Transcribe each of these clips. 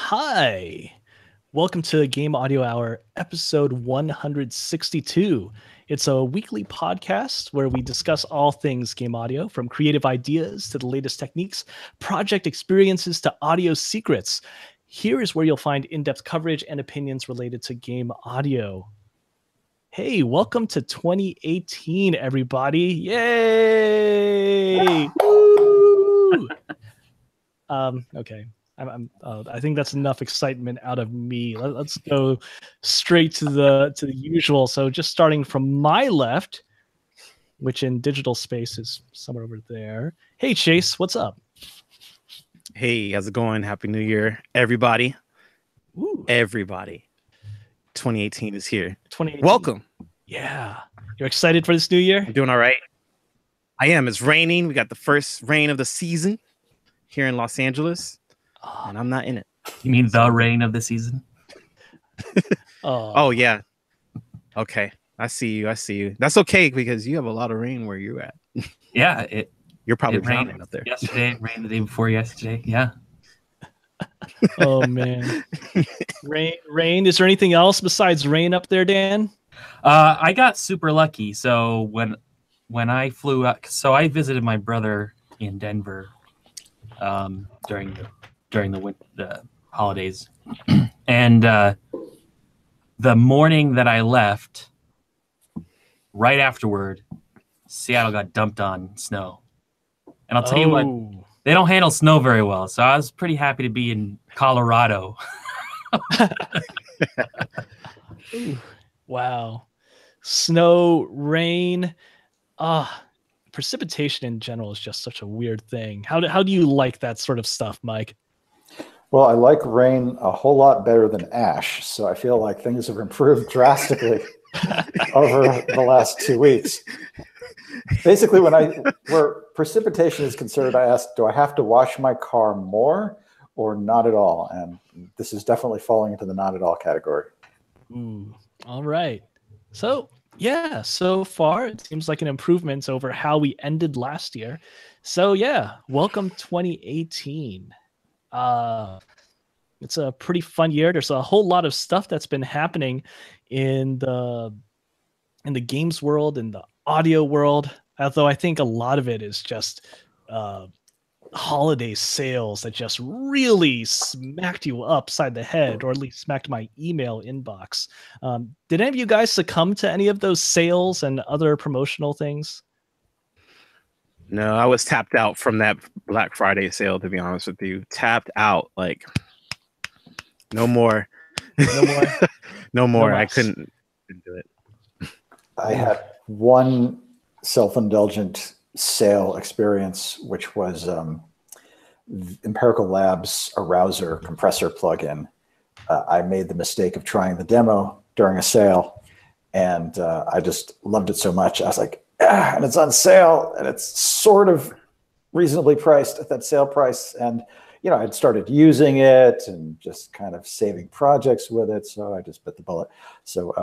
Hi, welcome to Game Audio Hour, episode 162. It's a weekly podcast where we discuss all things game audio, from creative ideas to the latest techniques, project experiences to audio secrets. Here is where you'll find in-depth coverage and opinions related to game audio. Hey, welcome to 2018, everybody. Yay! Woo! Okay. I think that's enough excitement out of me. Let's go straight to the usual. So just starting from my left, which in digital space is somewhere over there. Hey, Chase, what's up? Hey, how's it going? Happy New Year, everybody. Ooh. Everybody. 2018 is here. 2018. Welcome. Yeah. You're excited for this new year? I'm doing all right. I am. It's raining. We got the first rain of the season here in Los Angeles. And I'm not in it. You mean the rain of the season? Oh, yeah. Okay. I see you. That's okay because you have a lot of rain where you're at. Yeah. You're probably rained up there. Yesterday, it rained the day before yesterday. Yeah. Oh, man. Rain. Is there anything else besides rain up there, Dan? I got super lucky. So when I flew out, so I visited my brother in Denver during the holidays, and the morning that I left, right afterward, Seattle got dumped on snow. And I'll tell you what, they don't handle snow very well. So I was pretty happy to be in Colorado. Wow. Snow, rain, precipitation in general is just such a weird thing. How do you like that sort of stuff, Mike? Well, I like rain a whole lot better than ash, so I feel like things have improved drastically over the last 2 weeks. Basically, where precipitation is concerned, I asked, do I have to wash my car more or not at all? And this is definitely falling into the not at all category. All right. So, yeah, so far it seems like an improvement over how we ended last year. So, yeah, welcome 2018. It's a pretty fun year. There's a whole lot of stuff that's been happening in the games world, in the audio world, although I think a lot of it is just holiday sales that just really smacked you upside the head, or at least smacked my email inbox. Did any of you guys succumb to any of those sales and other promotional things? No, I was tapped out from that Black Friday sale, to be honest with you. Tapped out, like, no more. No more? No more. No I couldn't do it. I had one self-indulgent sale experience, which was Empirical Labs Arouser compressor plugin. I made the mistake of trying the demo during a sale, and I just loved it so much. I was like, and it's on sale, and it's sort of reasonably priced at that sale price. And, you know, I'd started using it and just kind of saving projects with it. So I just bit the bullet. So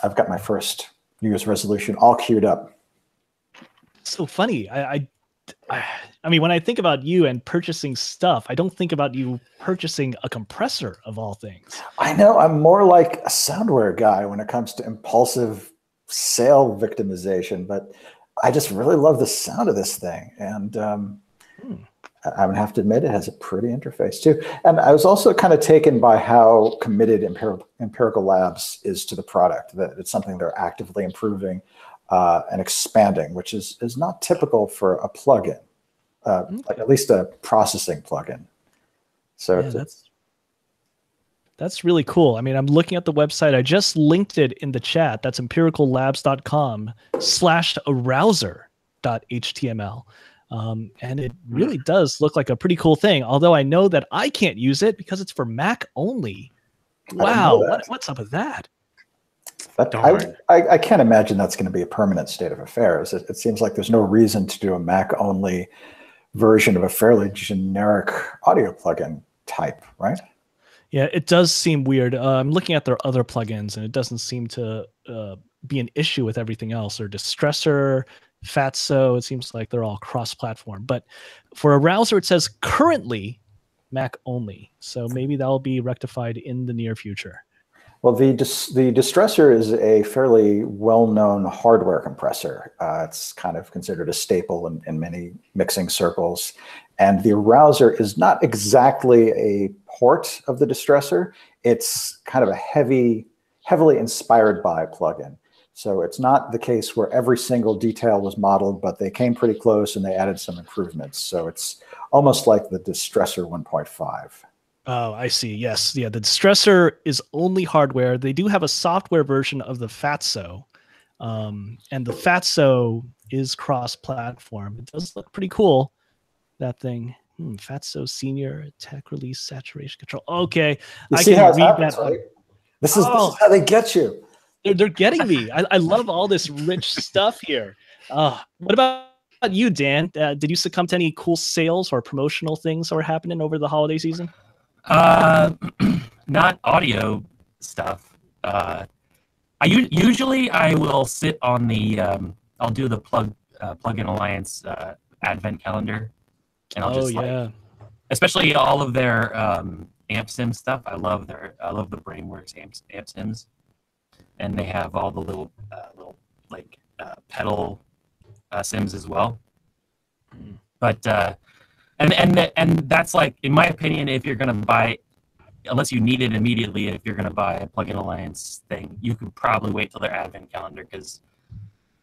I've got my first New Year's resolution all queued up. So funny. I mean, when I think about you and purchasing stuff, I don't think about you purchasing a compressor of all things. I know. I'm more like a soundware guy when it comes to impulsive sale victimization, but I just really love the sound of this thing. And I would have to admit it has a pretty interface too. And I was also kind of taken by how committed Empirical Labs is to the product, that it's something they're actively improving and expanding, which is not typical for a plugin, like at least a processing plugin. So yeah, that's really cool. I mean, I'm looking at the website. I just linked it in the chat. That's empiricallabs.com/arouser.html. And it really does look like a pretty cool thing. Although I know that I can't use it because it's for Mac only. Wow. What's up with that? I can't imagine that's going to be a permanent state of affairs. It seems like there's no reason to do a Mac only version of a fairly generic audio plugin type, right? Yeah, it does seem weird. I'm looking at their other plugins, and it doesn't seem to be an issue with everything else. Or Distressor, Fatso, it seems like they're all cross-platform. But for Arouser, it says currently Mac only. So maybe that'll be rectified in the near future. Well, the Distressor is a fairly well-known hardware compressor. It's kind of considered a staple in many mixing circles. And the Arouser is not exactly a port of the Distressor. It's kind of a heavily inspired by plugin. So it's not the case where every single detail was modeled, but they came pretty close and they added some improvements. So it's almost like the Distressor 1.5. Oh, I see. Yes. Yeah. The Distressor is only hardware. They do have a software version of the Fatso. And the Fatso is cross-platform. It does look pretty cool, that thing. Fatso Senior Tech Release Saturation Control. Okay. I can read that. Right? This is how they get you. They're getting me. I love all this rich stuff here. What about you, Dan? Did you succumb to any cool sales or promotional things that were happening over the holiday season? Not audio stuff. Usually I will sit on the I'll do the Plugin Alliance advent calendar, and I'll especially all of their amp sim stuff. I love the Brainworks amp sims, and they have all the little pedal sims as well. But and that's like, in my opinion, if you're gonna buy, unless you need it immediately, if you're gonna buy a Plugin Alliance thing, you could probably wait till their advent calendar, because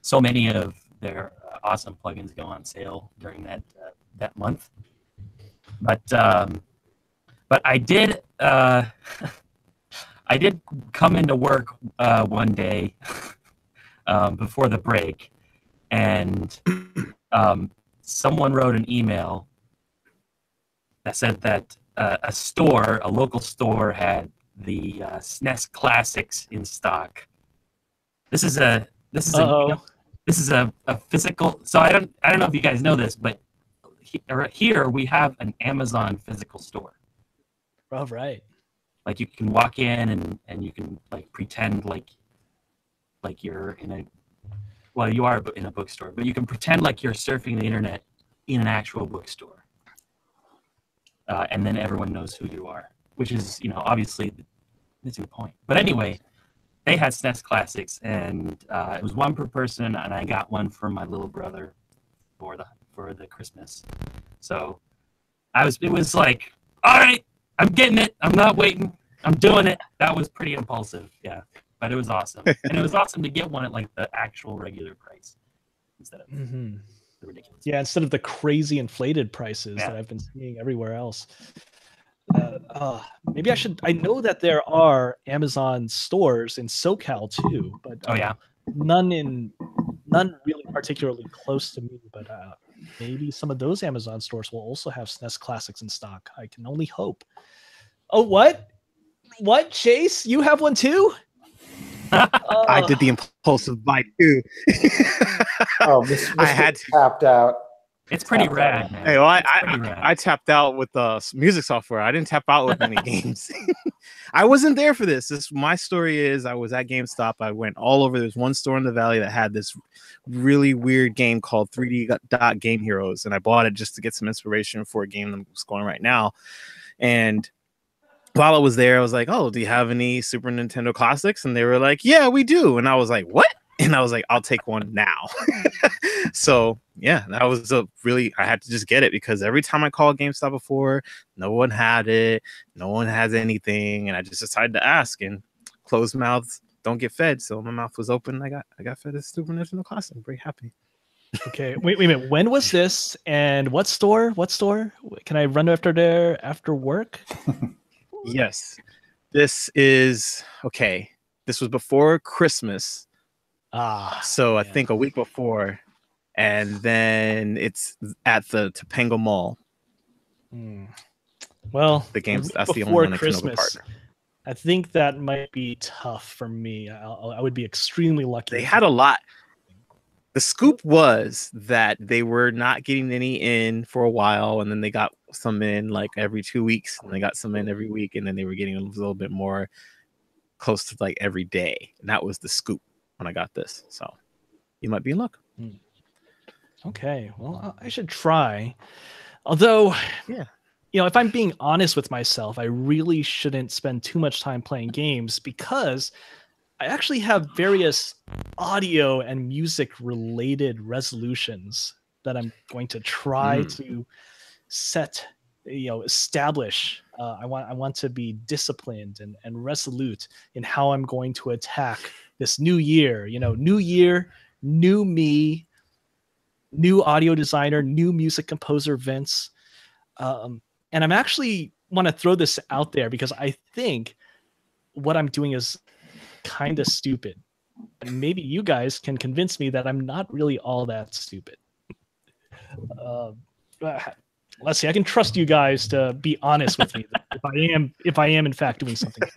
so many of their awesome plugins go on sale during that month. But I did I did come into work one day before the break, and someone wrote an email that said that a local store had the SNES Classics in stock. This is a physical. So I don't know if you guys know this, but here we have an Amazon physical store. Oh, right. Like, you can walk in and you can like pretend like you're in you are in a bookstore, but you can pretend like you're surfing the internet in an actual bookstore. And then everyone knows who you are, which is, obviously that's your point. But anyway, they had SNES Classics, and it was one per person, and I got one for my little brother for the Christmas. So it was like, all right, I'm getting it. I'm not waiting. I'm doing it. That was pretty impulsive, yeah. But it was awesome. And it was awesome to get one at like the actual regular price instead of the ridiculous. Yeah, instead of the crazy inflated prices that I've been seeing everywhere else. Maybe I know that there are Amazon stores in SoCal too, but none really particularly close to me. But maybe some of those Amazon stores will also have SNES Classics in stock. I can only hope. Oh, what? What, Chase? You have one too? I did the impulsive buy too. I had tapped out. It's pretty rad, man. Hey, well, I tapped out with music software. I didn't tap out with any games. I wasn't there for this. My story is, I was at GameStop. I went all over. There's one store in the Valley that had this really weird game called 3D Dot Game Heroes, and I bought it just to get some inspiration for a game that's going right now. And while I was there, I was like, "Oh, do you have any Super Nintendo Classics?" And they were like, "Yeah, we do." And I was like, "What?" And I was like, "I'll take one now." So yeah, that was I had to just get it, because every time I called GameStop before, no one had it, no one has anything, and I just decided to ask. And closed mouths don't get fed, so my mouth was open. I got fed a Super Nintendo Classic. I'm very happy. Okay, wait a minute. When was this, and what store? What store? Can I run after there after work? Yes, this is okay. This was before Christmas. So I think a week before, and then it's at the Topanga Mall. Well, the games that's the only one I can know the partner. I think that might be tough for me. I would be extremely lucky. They had a lot. The scoop was that they were not getting any in for a while, and then they got some in like every 2 weeks, and they got some in every week, and then they were getting a little bit more close to like every day. And that was the scoop when I got this. So you might be in luck. Okay, well, I should try. Although, if I'm being honest with myself, I really shouldn't spend too much time playing games because I actually have various audio and music related resolutions that I'm going to try to establish. I want to be disciplined and resolute in how I'm going to attack this new year. New year, new me, new audio designer, new music composer, Vince. And I'm actually want to throw this out there because I think what I'm doing is kind of stupid. And maybe you guys can convince me that I'm not really all that stupid. Let's see. I can trust you guys to be honest with me if I am in fact doing something.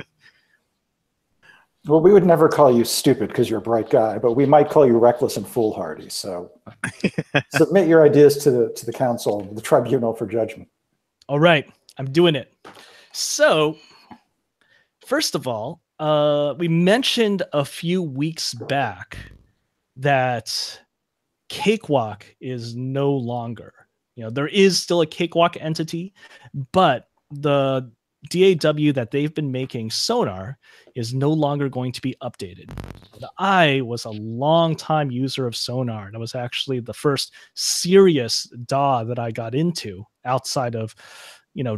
Well, we would never call you stupid because you're a bright guy, but we might call you reckless and foolhardy. So submit your ideas to the council, the tribunal for judgment. All right, I'm doing it. So, first of all, we mentioned a few weeks back that Cakewalk is no longer. There is still a Cakewalk entity, but the DAW that they've been making, Sonar, is no longer going to be updated. I was a long-time user of Sonar, and it was actually the first serious DAW that I got into outside of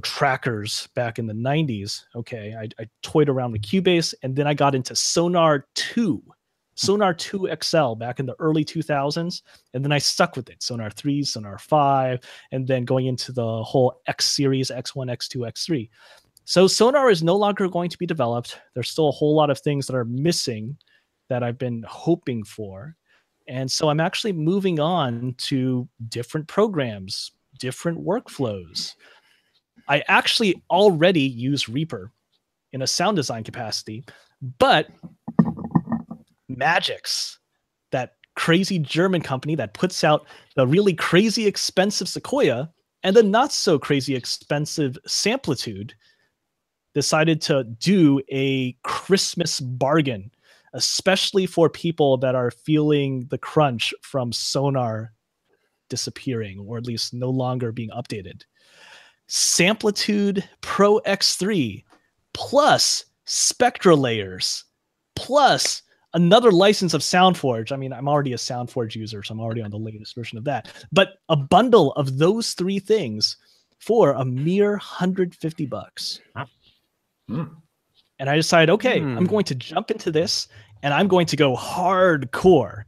trackers back in the 90s. Okay, I toyed around with Cubase, and then I got into Sonar 2 XL back in the early 2000s, and then I stuck with it. Sonar 3, Sonar 5, and then going into the whole X series, X1, X2, X3. So Sonar is no longer going to be developed. There's still a whole lot of things that are missing that I've been hoping for. And so I'm actually moving on to different programs, different workflows. I actually already use Reaper in a sound design capacity, but Magix, that crazy German company that puts out the really crazy expensive Sequoia and the not so crazy expensive Samplitude, decided to do a Christmas bargain, especially for people that are feeling the crunch from Sonar disappearing, or at least no longer being updated. Samplitude Pro X3 plus Spectra layers plus another license of SoundForge. I mean, I'm already a SoundForge user, so I'm already on the latest version of that. But a bundle of those three things for a mere $150. And I decided, okay, I'm going to jump into this and I'm going to go hardcore.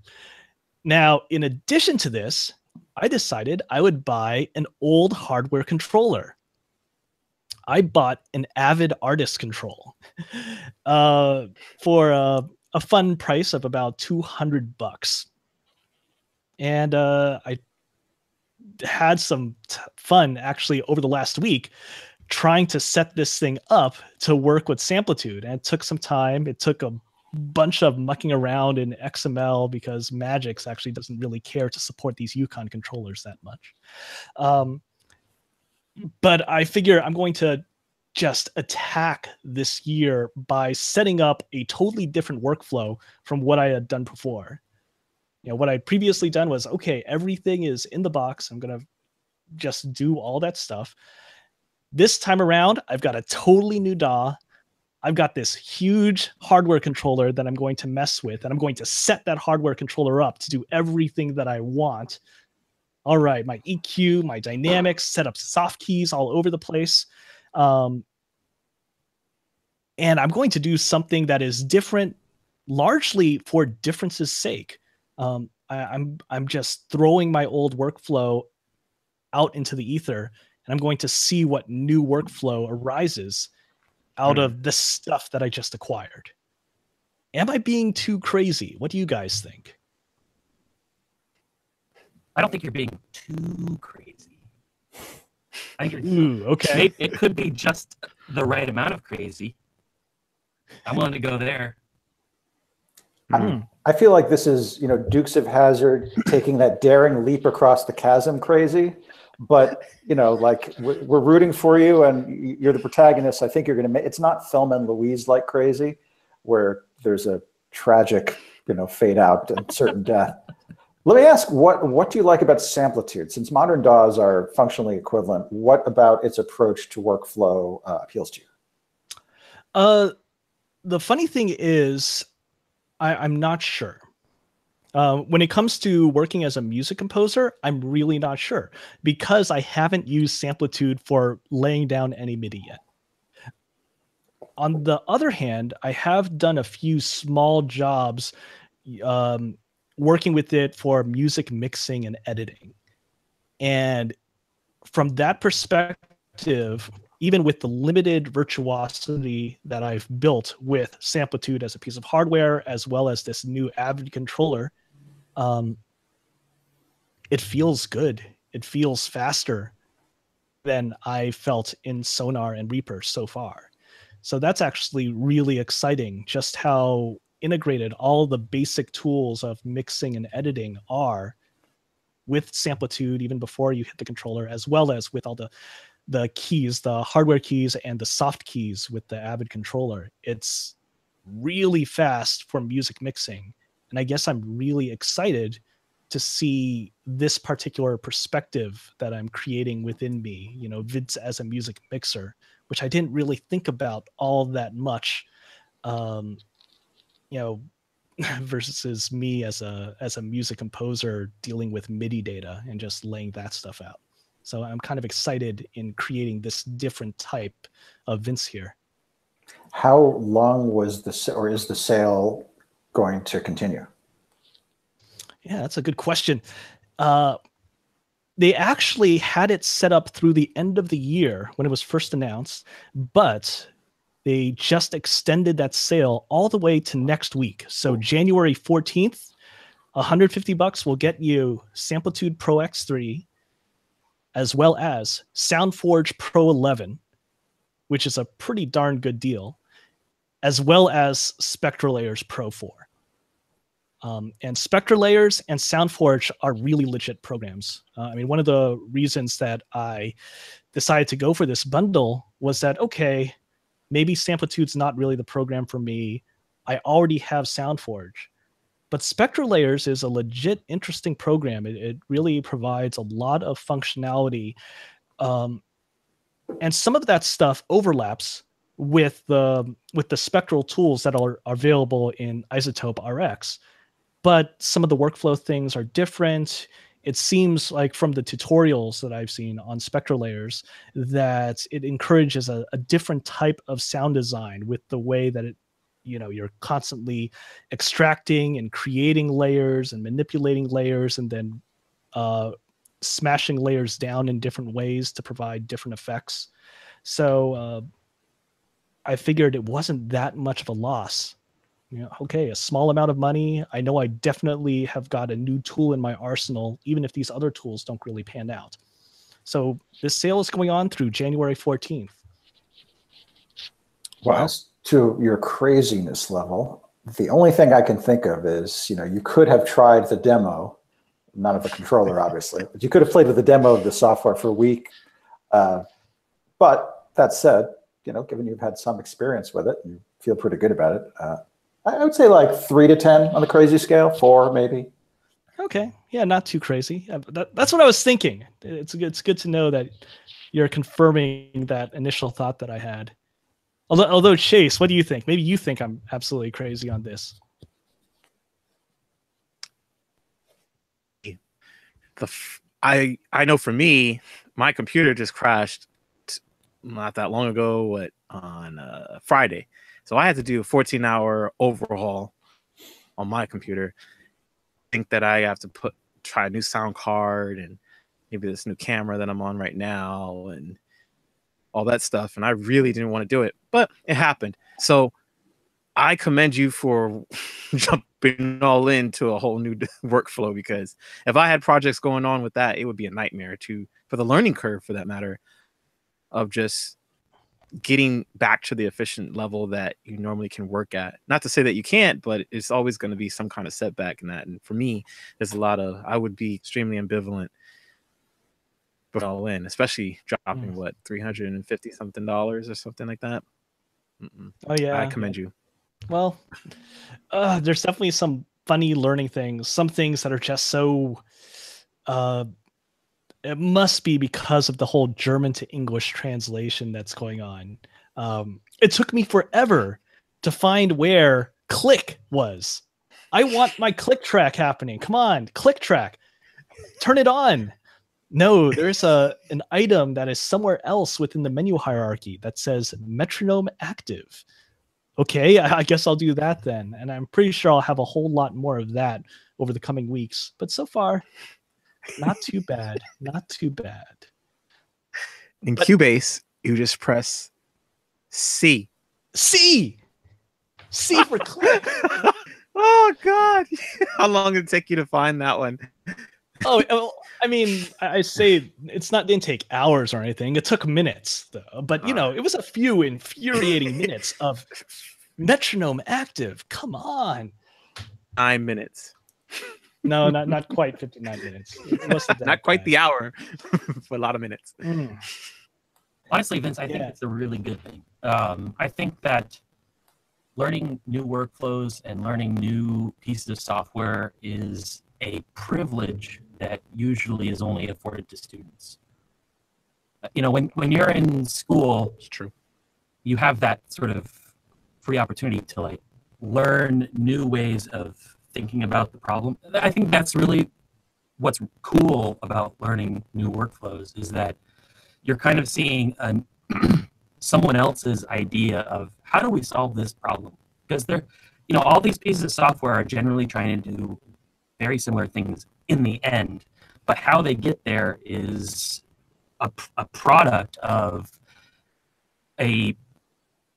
Now, in addition to this, I decided I would buy an old hardware controller. I bought an Avid Artist Control for a fun price of about $200. And I had some fun actually over the last week trying to set this thing up to work with Samplitude. And it took some time. It took a bunch of mucking around in XML because Magix actually doesn't really care to support these Yukon controllers that much. But I figure I'm going to just attack this year by setting up a totally different workflow from what I had done before. What I'd previously done was, okay, everything is in the box. I'm going to just do all that stuff. This time around, I've got a totally new DAW. I've got this huge hardware controller that I'm going to mess with, and I'm going to set that hardware controller up to do everything that I want. All right, my EQ, my dynamics, set up soft keys all over the place. And I'm going to do something that is different, largely for difference's sake. I'm just throwing my old workflow out into the ether, and I'm going to see what new workflow arises out of the stuff that I just acquired. Am I being too crazy? What do you guys think? I don't think you're being too crazy. I think okay. It could be just the right amount of crazy. I'm willing to go there. I feel like this is, Dukes of Hazzard taking that daring leap across the chasm crazy. But, like we're rooting for you and you're the protagonist. I think you're going to make, it's not Thelma and Louise like crazy where there's a tragic, fade out and certain death. Let me ask, what do you like about Samplitude? Since modern DAWs are functionally equivalent, what about its approach to workflow appeals to you? The funny thing is, I'm not sure. When it comes to working as a music composer, I'm really not sure because I haven't used Samplitude for laying down any MIDI yet. On the other hand, I have done a few small jobs working with it for music mixing and editing. And from that perspective, even with the limited virtuosity that I've built with Samplitude as a piece of hardware, as well as this new Avid controller, it feels good. It feels faster than I felt in Sonar and Reaper so far. So that's actually really exciting, just how integrated all the basic tools of mixing and editing are with Samplitude, even before you hit the controller, as well as with all the keys, the hardware keys and the soft keys with the Avid controller. It's really fast for music mixing. And I guess I'm really excited to see this particular perspective that I'm creating within me, you know, Vince as a music mixer, which I didn't really think about all that much, you know, versus me as a music composer dealing with MIDI data and just laying that stuff out. So I'm kind of excited in creating this different type of Vince here. How long was is the sale going to continue? Yeah, that's a good question. They actually had it set up through the end of the year when it was first announced, but they just extended that sale all the way to next week. So January 14th, $150 will get you Samplitude Pro X3, as well as SoundForge Pro 11, which is a pretty darn good deal, as well as Spectral Layers Pro 4. And Spectral Layers and SoundForge are really legit programs. I mean, one of the reasons that I decided to go for this bundle was that, okay, maybe Samplitude's not really the program for me. I already have SoundForge. But Spectral Layers is a legit interesting program. It really provides a lot of functionality. And some of that stuff overlaps with the spectral tools that are available in Isotope RX. But some of the workflow things are different. It seems like from the tutorials that I've seen on Spectral Layers that it encourages a different type of sound design with the way that it, you know, you're constantly extracting and creating layers and manipulating layers and then smashing layers down in different ways to provide different effects. So I figured it wasn't that much of a loss. You know, okay, a small amount of money. I know I definitely have got a new tool in my arsenal, even if these other tools don't really pan out. So this sale is going on through January 14th. Well, as to your craziness level, the only thing I can think of is, you know, you could have tried the demo, not of the controller, obviously, but you could have played with the demo of the software for a week. But that said, you know, given you've had some experience with it, you feel pretty good about it. I would say like 3 to 10 on the crazy scale, 4 maybe. Okay, yeah, not too crazy. That's what I was thinking. It's good to know that you're confirming that initial thought that I had. Although Chase, what do you think? Maybe you think I'm absolutely crazy on this. I know for me, my computer just crashed not that long ago. On Friday. So I had to do a 14-hour overhaul on my computer. I think that I have to try a new sound card and maybe this new camera that I'm on right now and all that stuff. And I really didn't want to do it, but it happened. So I commend you for jumping all into a whole new workflow, because if I had projects going on with that, it would be a nightmare for the learning curve, for that matter, of just getting back to the efficient level that you normally can work at. Not to say that you can't, but it's always going to be some kind of setback in that. And for me, there's I would be extremely ambivalent but all in, especially dropping what, $350 something or something like that. Oh yeah, I commend you. Well, there's definitely some funny learning things, some things that are just so it must be because of the whole German to English translation that's going on. It took me forever to find where click was. I want my click track happening. Come on, click track. Turn it on. No, there's an item that is somewhere else within the menu hierarchy that says metronome active. Okay, I guess I'll do that then. And I'm pretty sure I'll have a whole lot more of that over the coming weeks. But so far, not too bad. Not too bad. In Cubase, you just press C. C for click. Oh, God. How long did it take you to find that one? Oh, well, I mean, I say didn't take hours or anything. It took minutes, though. But, you know, it was a few infuriating minutes of metronome active. Come on. 9 minutes. No, not quite 59 minutes. It wasn't that Not quite bad. the hour, for a lot of minutes. Honestly, Vince, I think it's a really good thing. I think that learning new workflows and learning new pieces of software is a privilege that usually is only afforded to students. You know, when you're in school, It's true. you have that sort of free opportunity to like learn new ways of thinking about the problem. I think that's really what's cool about learning new workflows, is that you're kind of seeing someone else's idea of how do we solve this problem, because they're, you know, all these pieces of software are generally trying to do very similar things in the end, but how they get there is a product of a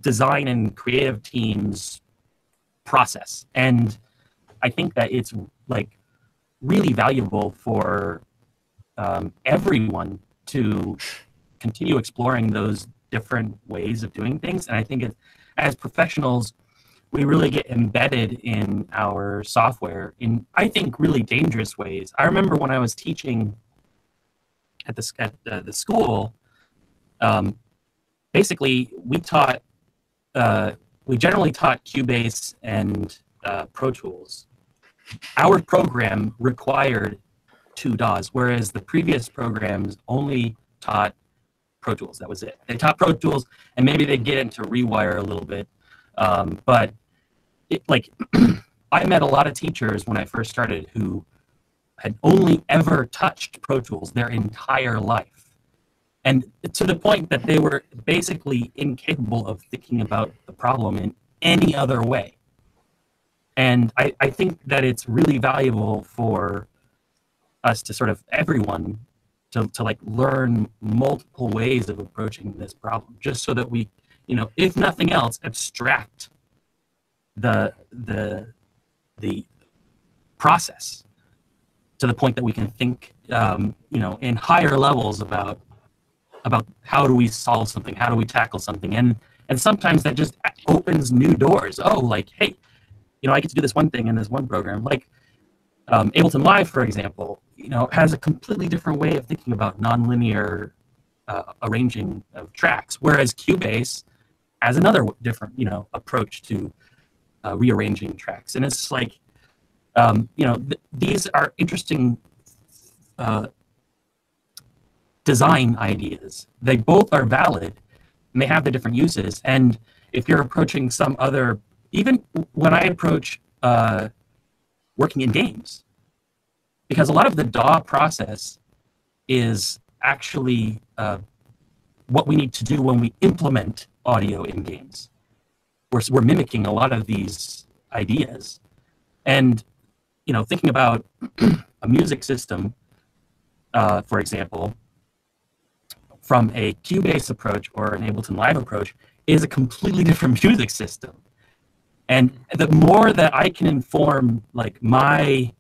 design and creative team's process. And I think that it's like really valuable for everyone to continue exploring those different ways of doing things. And I think as professionals, we really get embedded in our software in, I think, really dangerous ways. I remember when I was teaching at the school, basically we generally taught Cubase and Pro Tools. Our program required 2 DAWs, whereas the previous programs only taught Pro Tools. That was it. They taught Pro Tools, and maybe they'd get into Rewire a little bit. But I met a lot of teachers when I first started who had only ever touched Pro Tools their entire life. And to the point that they were basically incapable of thinking about the problem in any other way. And I think that it's really valuable for us to sort of everyone to like learn multiple ways of approaching this problem, just so that we, you know, if nothing else, abstract the process to the point that we can think, you know, in higher levels about how do we solve something, how do we tackle something, and sometimes that just opens new doors. Oh, like, hey, you know, I get to do this one thing in this one program. Like Ableton Live, for example, you know, has a completely different way of thinking about nonlinear arranging of tracks, whereas Cubase has another different, you know, approach to rearranging tracks. And it's like, you know, these are interesting design ideas. They both are valid, and they have the different uses. And if you're approaching some other, even when I approach working in games, because a lot of the DAW process is actually what we need to do when we implement audio in games. We're mimicking a lot of these ideas. And, you know, thinking about a music system, for example, from a Cubase approach or an Ableton Live approach is a completely different music system. And the more that I can inform like myself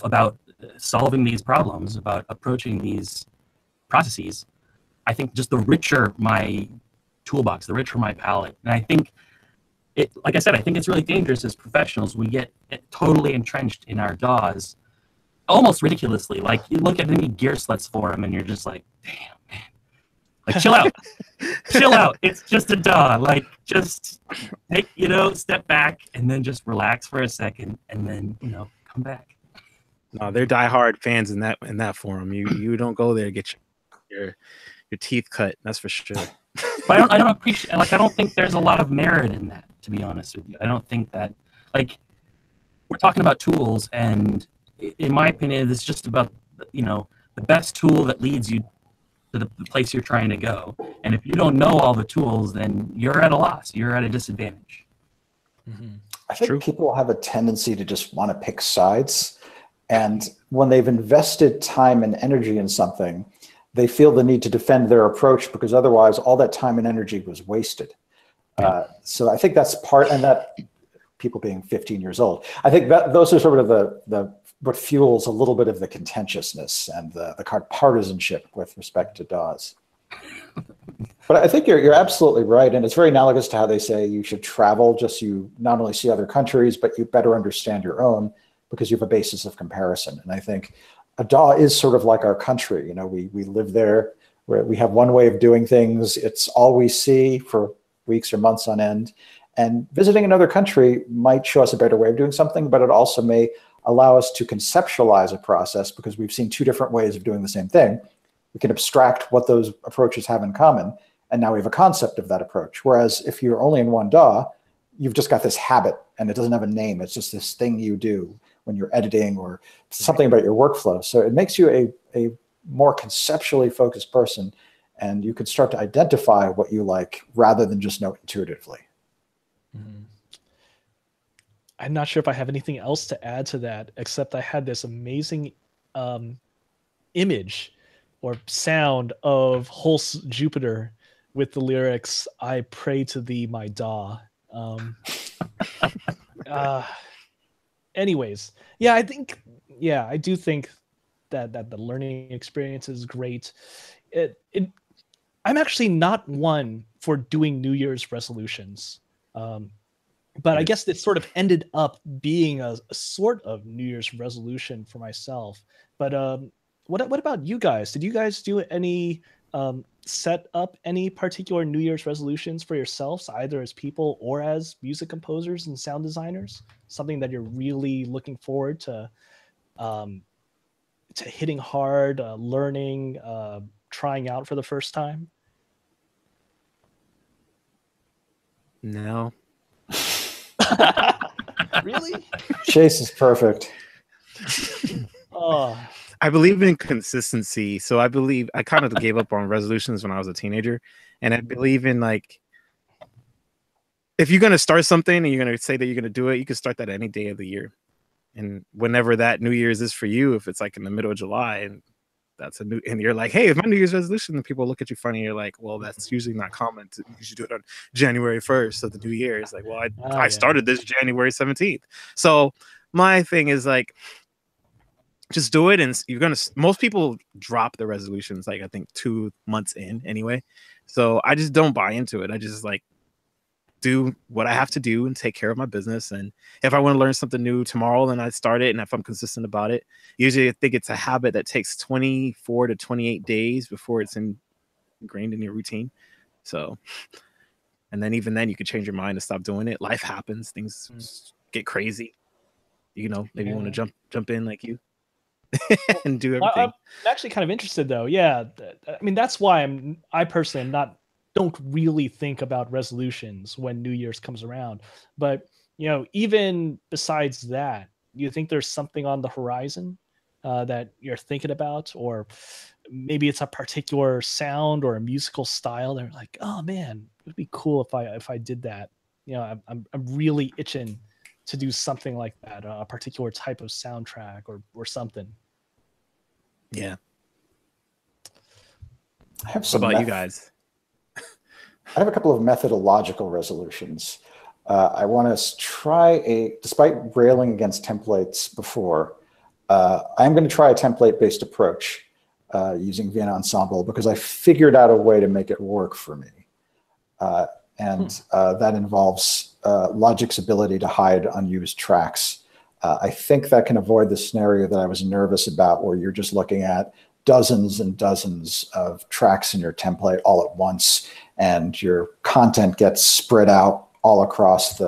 about solving these problems, about approaching these processes, I think just the richer my toolbox, the richer my palette. And I think it, like I said, I think it's really dangerous as professionals. We get totally entrenched in our DAWs, almost ridiculously. Like you look at any Gearslutz forum and you're just like, damn, man, Like, chill out. Chill out. It's just a DAW. Like, just take, step back and then just relax for a second and then, come back. No, they're diehard fans in that forum. You don't go there to get your teeth cut. That's for sure. But I don't appreciate. Like, I don't think there's a lot of merit in that. To be honest with you, I don't think that. Like, we're talking about tools, and in my opinion, it's just about the best tool that leads you to the place you're trying to go. And if you don't know all the tools, then you're at a loss. You're at a disadvantage. Mm-hmm. I think people have a tendency to just want to pick sides. And when they've invested time and energy in something, they feel the need to defend their approach because otherwise all that time and energy was wasted. So I think that's part, and that people being 15 years old, I think that those are sort of the what fuels a little bit of the contentiousness and the kind of partisanship with respect to DAWs. But I think you're absolutely right. And it's very analogous to how they say you should travel, just you not only see other countries, but you better understand your own because you have a basis of comparison. And I think a DAW is sort of like our country. We live there, where we have one way of doing things. It's all we see for weeks or months on end. And visiting another country might show us a better way of doing something, but it also may allow us to conceptualize a process because we've seen two different ways of doing the same thing. We can abstract what those approaches have in common, and now we have a concept of that approach. Whereas if you're only in one DAW, you've just got this habit, and it doesn't have a name. It's just this thing you do when you're editing or something about your workflow. So it makes you a more conceptually focused person, and you can start to identify what you like rather than just know intuitively. Mm-hmm. I'm not sure if I have anything else to add to that, except I had this amazing image or sound of Hulse Jupiter with the lyrics, "I pray to thee, my DAW." Anyways, I do think that the learning experience is great. I'm actually not one for doing New Year's resolutions. But I guess it sort of ended up being a sort of New Year's resolution for myself. But what about you guys? Did you guys do any set up any particular New Year's resolutions for yourselves, either as people or as music composers and sound designers? Something that you're really looking forward to hitting hard, learning, trying out for the first time? No. Really? Chase is perfect. Oh. I believe in consistency. So I kind of gave up on resolutions when I was a teenager. And I believe in, like, if you're going to start something and you're going to say that you're going to do it, you can start that any day of the year. And whenever that New Year's is for you, if it's like in the middle of July and and you're like, hey, it's my New Year's resolution, and people look at you funny, and you're like, well, that's usually not common. You should do it on January 1st of the new year. It's like, well, I started this January 17th. So my thing is, like, just do it, and most people drop the resolutions, like, I think 2 months in anyway. So I just don't buy into it. I just, like, do what I have to do and take care of my business. And if I want to learn something new tomorrow, then I start it. And if I'm consistent about it, usually I think it's a habit that takes 24 to 28 days before it's ingrained in your routine. So, and then even then you could change your mind and stop doing it. Life happens, things get crazy. Maybe you want to jump in like you and do everything. I'm actually kind of interested though. Yeah. I mean, that's why I personally don't really think about resolutions when New Year's comes around. But, even besides that, you think there's something on the horizon that you're thinking about, or maybe it's a particular sound or a musical style. They're like, oh man, it would be cool if I did that. I'm really itching to do something like that, a particular type of soundtrack or something. Yeah. I have What about you guys? I have a couple of methodological resolutions. I want to try despite railing against templates before, I'm going to try a template-based approach using Vienna Ensemble because I figured out a way to make it work for me. That involves Logic's ability to hide unused tracks. I think that can avoid the scenario that I was nervous about where you're just looking at dozens and dozens of tracks in your template all at once, and your content gets spread out all across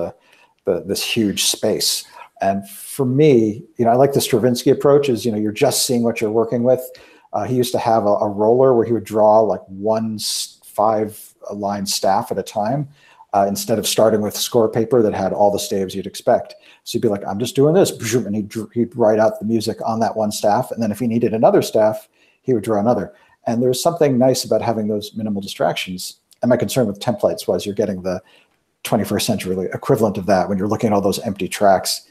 this huge space. And for me, I like the Stravinsky approach is, you're just seeing what you're working with. He used to have a roller where he would draw like 5-line staff at a time, instead of starting with score paper that had all the staves you'd expect. So you'd be like, I'm just doing this, and he'd write out the music on that one staff. And then if he needed another staff, he would draw another. And there's something nice about having those minimal distractions. And my concern with templates was you're getting the 21st century equivalent of that when you're looking at all those empty tracks.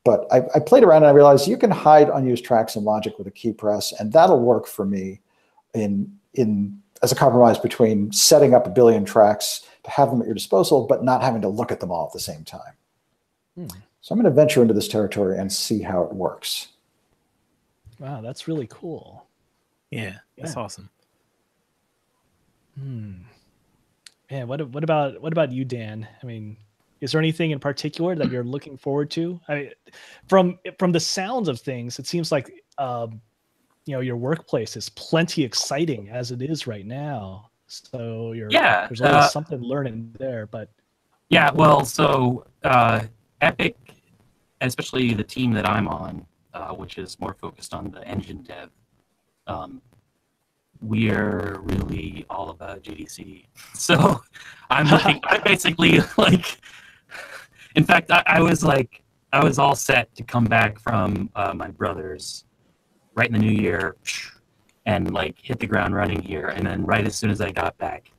But I played around and I realized you can hide unused tracks in Logic with a key press, and that'll work for me as a compromise between setting up a billion tracks to have them at your disposal, but not having to look at them all at the same time. So I'm going to venture into this territory and see how it works. Wow, that's really cool. Yeah, that's awesome. Man, what about you, Dan? I mean, is there anything in particular that you're looking forward to? From the sounds of things, it seems like your workplace is plenty exciting as it is right now. So there's always something learning there. But yeah, well, so Epic, especially the team that I'm on, which is more focused on the engine dev, we're really all about GDC. So I'm basically like, in fact, I was all set to come back from my brother's right in the new year and like hit the ground running here. And then right as soon as I got back,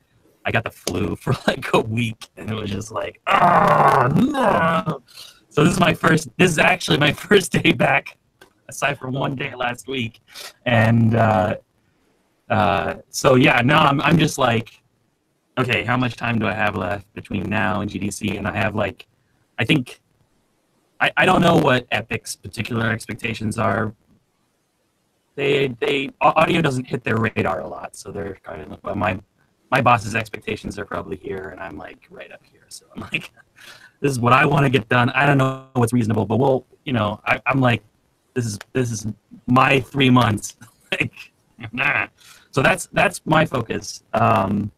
I got the flu for like a week, and it was just like, oh no. So this is actually my first day back, aside from one day last week. And so yeah, no, I'm just like, okay, how much time do I have left between now and GDC? And I have like, I think, I don't know what Epic's particular expectations are. They audio doesn't hit their radar a lot, so they're kind of, well, my boss's expectations are probably here, and I'm like right up here. So I'm like, this is what I want to get done. I don't know what's reasonable, but I'm like, this is my 3 months. Like, nah. So that's my focus. I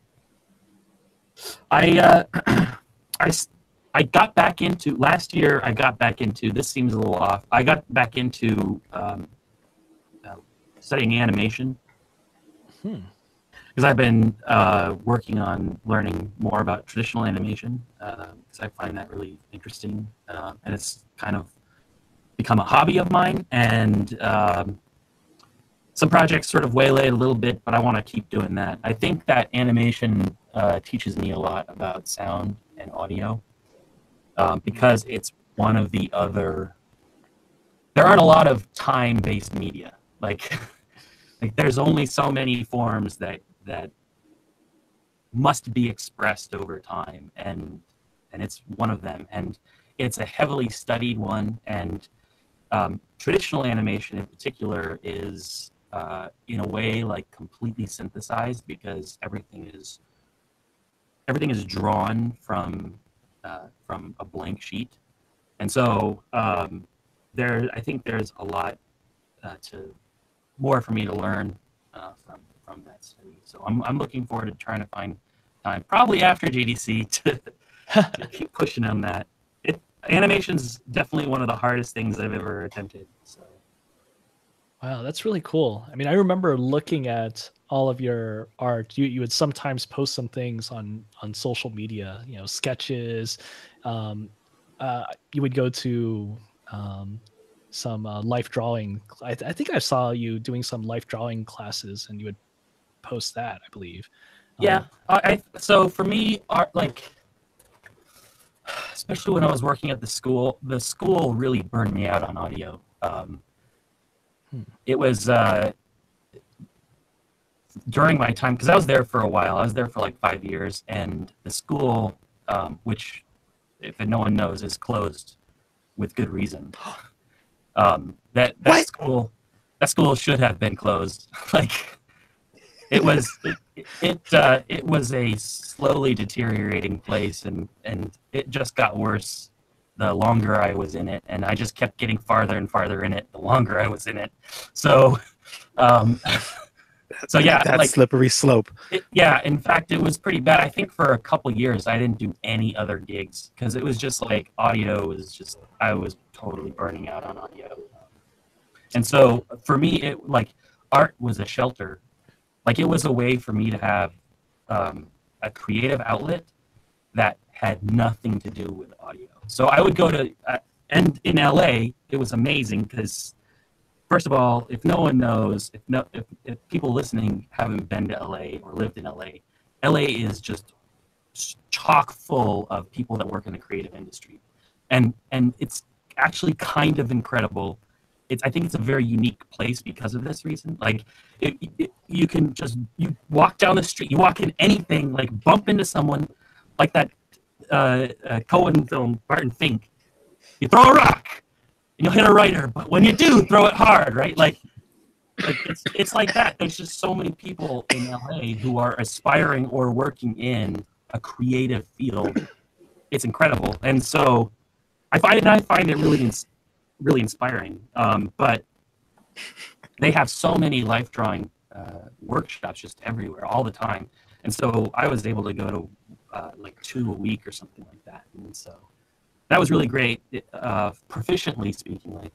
got back into last year. This seems a little off. I got back into studying animation because I've been working on learning more about traditional animation because I find that really interesting, and it's kind of become a hobby of mine. And some projects sort of waylaid a little bit, but I want to keep doing that. I think that animation teaches me a lot about sound and audio because it's one of the other. There aren't a lot of time-based media. Like there's only so many forms that must be expressed over time, and it's one of them. And it's a heavily studied one. And traditional animation in particular is in a way like completely synthesized because everything is drawn from a blank sheet. And so I think there's a lot more for me to learn from that study. So I'm looking forward to trying to find time, probably after GDC, to keep pushing on that. Animation's definitely one of the hardest things I've ever attempted. So. Wow, that's really cool. I mean, I remember looking at all of your art. You would sometimes post some things on social media, sketches. You would go to some life drawing. I think I saw you doing some life drawing classes, and you would post that, I believe. Yeah. So for me, art, like, especially when I was working at the school really burned me out on audio. It was during my time, because I was there for a while. I was there for like 5 years, and the school, which, if no one knows, is closed with good reason. That school should have been closed. Like, it was a slowly deteriorating place, and it just got worse the longer I was in it, and I just kept getting farther and farther in it the longer I was in it. So So yeah, that like slippery slope. yeah. In fact, it was pretty bad. I think for a couple years I didn't do any other gigs because it was just like audio was just I was totally burning out on audio. And so for me, it like art was a shelter. Like it was a way for me to have a creative outlet that had nothing to do with audio. So I would go to, and in LA, it was amazing because, first of all, if no one knows, if people listening haven't been to LA or lived in LA, LA is just chock full of people that work in the creative industry. And it's actually kind of incredible. I think it's a very unique place because of this reason. Like, you can just you walk down the street, you walk in anything, like bump into someone, like that Cohen film, Barton Fink. You throw a rock, and you'll hit a writer, but when you do, throw it hard, right? Like it's like that. There's just so many people in LA who are aspiring or working in a creative field. It's incredible, and so I find it really inspiring. But they have so many life drawing workshops just everywhere, all the time, and so I was able to go to like 2 a week or something like that, and so that was really great. Proficiently speaking, like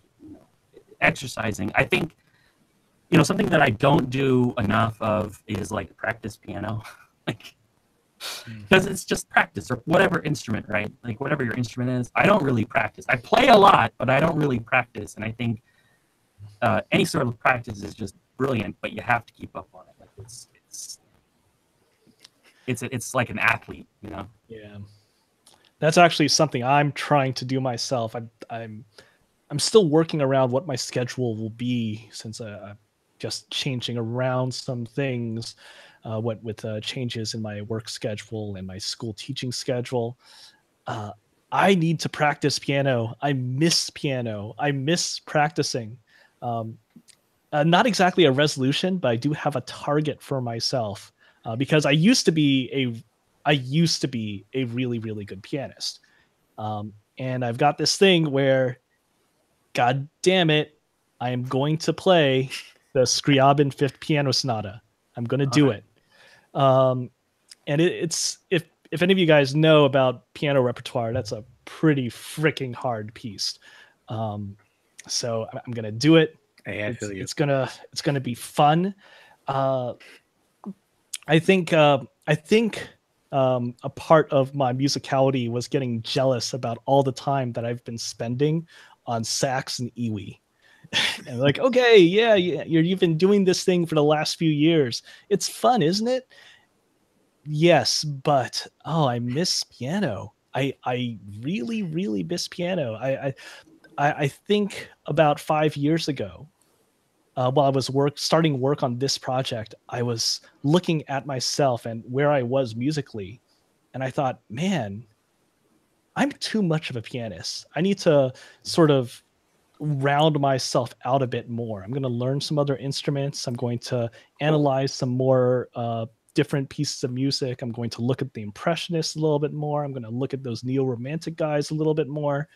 exercising. I think something that I don't do enough of is like practice piano, like. Because it's just practice or whatever instrument, right? Like whatever your instrument is, I don't really practice. I play a lot, but I don't really practice. And I think any sort of practice is just brilliant, but you have to keep up on it. Like it's like an athlete, Yeah, that's actually something I'm trying to do myself. I'm still working around what my schedule will be since I'm just changing around some things. What with changes in my work schedule and my school teaching schedule. I need to practice piano. I miss piano. I miss practicing. Not exactly a resolution, but I do have a target for myself because I used to be a really, really good pianist. And I've got this thing where, God damn it, I am going to play the Scriabin Fifth Piano Sonata. I'm going to do it. And it's if any of you guys know about piano repertoire, that's a pretty freaking hard piece. So I'm gonna do it. Hey, it's gonna be fun. I think a part of my musicality was getting jealous about all the time that I've been spending on sax and iwi. And like, okay, yeah, you've been doing this thing for the last few years. It's fun, isn't it? Yes, but I miss piano. I really, really miss piano. I think about 5 years ago, while I was starting work on this project, I was looking at myself and where I was musically, and I thought, man, I'm too much of a pianist. I need to sort of round myself out a bit more. I'm going to learn some other instruments. I'm going to analyze some more different pieces of music. I'm going to look at the Impressionists a little bit more. I'm going to look at those neo-romantic guys a little bit more.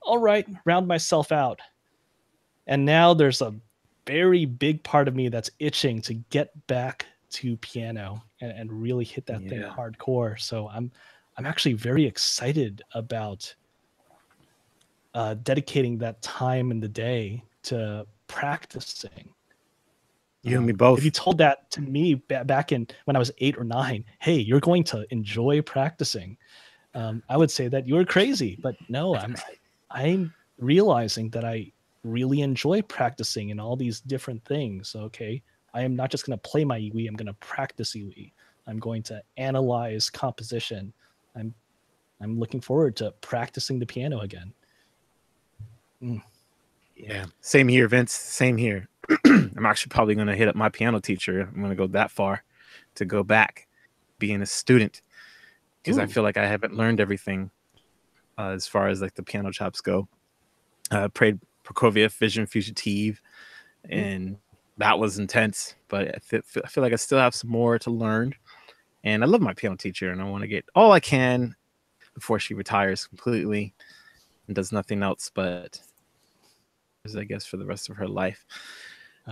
All right, round myself out. And now there's a very big part of me that's itching to get back to piano and really hit that thing hardcore. So I'm actually very excited about dedicating that time in the day to practicing. You and me both. If you told that to me back in when I was 8 or 9, hey, you're going to enjoy practicing, I would say that you were crazy. But no, I'm realizing that I really enjoy practicing in all these different things. Okay, I am not just going to play my iwi, I'm going to practice iwi. I'm going to analyze composition. I'm looking forward to practicing the piano again. Yeah, same here, Vince. Same here. I'm actually probably going to hit up my piano teacher. I'm going to go that far to go back being a student because I feel like I haven't learned everything as far as like the piano chops go. I played Prokofiev Vision Fugitive, and that was intense, but I feel like I still have some more to learn. And I love my piano teacher, and I want to get all I can before she retires completely and does nothing else but, I guess, for the rest of her life.